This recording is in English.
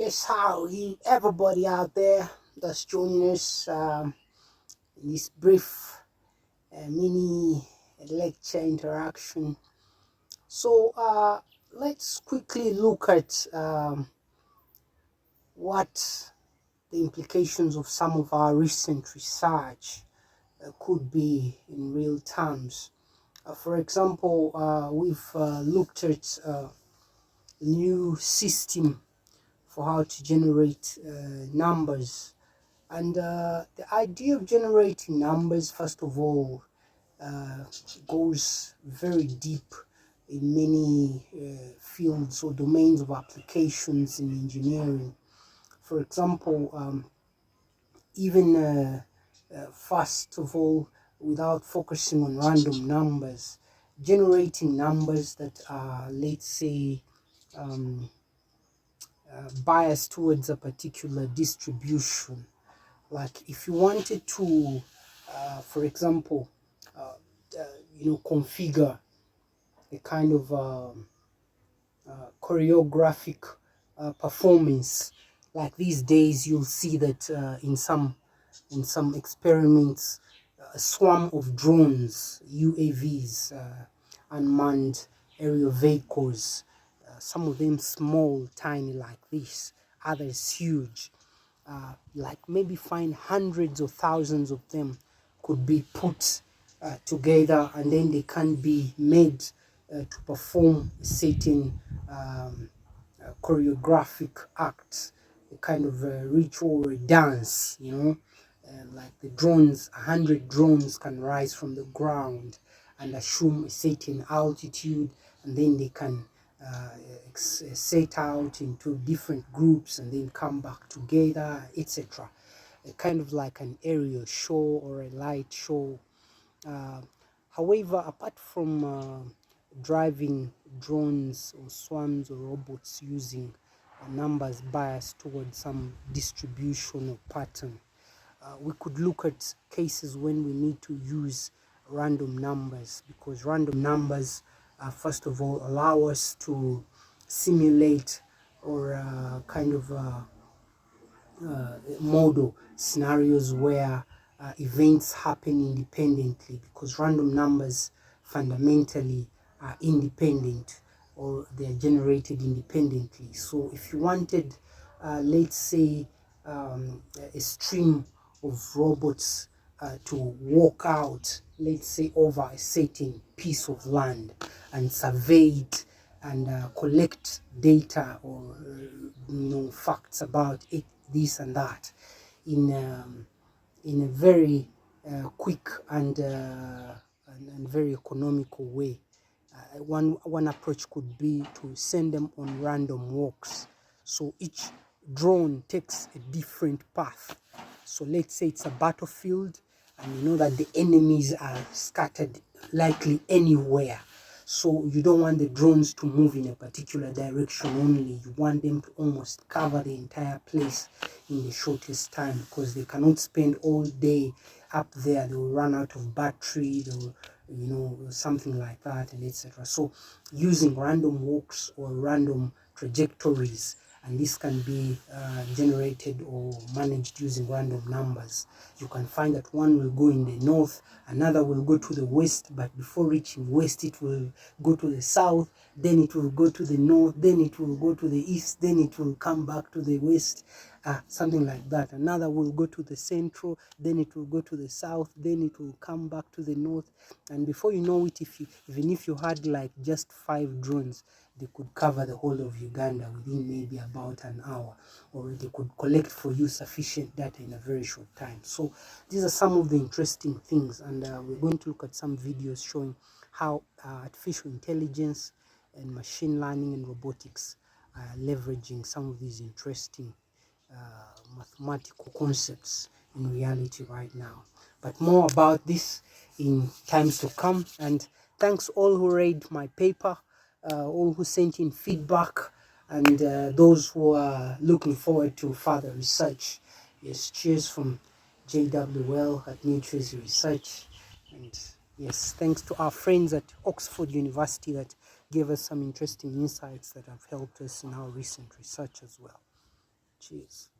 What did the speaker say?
Yes, how you everybody out there that's joining us in this brief mini lecture interaction. So let's quickly look at what the implications of some of our recent research could be in real terms. For example, we've looked at a new system for how to generate numbers. And the idea of generating numbers, first of all, goes very deep in many fields or domains of applications in engineering. For example, even first of all, without focusing on random numbers, generating numbers that are, let's say, biased towards a particular distribution. Like if you wanted to, for example, configure a kind of choreographic performance. Like these days, you'll see that in some experiments, a swarm of drones, UAVs, unmanned aerial vehicles, some of them small, tiny like this, others huge, like maybe find hundreds or thousands of them could be put together, and then they can be made to perform certain choreographic acts, a kind of a ritual or a dance, like the drones, 100 drones can rise from the ground and assume a certain altitude, and then they can set out into different groups and then come back together, etc. Kind of like an aerial show or a light show. However, apart from driving drones or swarms or robots using numbers biased towards some distribution or pattern, we could look at cases when we need to use random numbers, because random numbers, first of all, allow us to simulate or kind of model scenarios where events happen independently, because random numbers fundamentally are independent, or they are generated independently. So if you wanted, let's say, a stream of robots to walk out, let's say, over a certain piece of land and survey it and collect data or facts about it, this and that, in a very quick and very economical way. One approach could be to send them on random walks. So each drone takes a different path. So let's say it's a battlefield, and you know that the enemies are scattered likely anywhere. So you don't want the drones to move in a particular direction only. You want them to almost cover the entire place in the shortest time, because they cannot spend all day up there. They will run out of battery, they will, something like that, and etc. So using random walks or random trajectories, and this can be generated or managed using random numbers. You can find that one will go in the north, another will go to the west, but before reaching west it will go to the south, then it will go to the north, then it will go to the east, then it will come back to the west, something like that. Another will go to the central, then it will go to the south, then it will come back to the north. And before you know it, even if you had like just 5 drones, they could cover the whole of Uganda within maybe about an hour, or they could collect for you sufficient data in a very short time. So these are some of the interesting things, and we're going to look at some videos showing how artificial intelligence and machine learning and robotics are leveraging some of these interesting mathematical concepts in reality right now. But more about this in times to come. And thanks all who read my paper, all who sent in feedback, and those who are looking forward to further research. Yes, cheers from JWL at New Jersey Research. And yes, thanks to our friends at Oxford University that gave us some interesting insights that have helped us in our recent research as well. Cheers.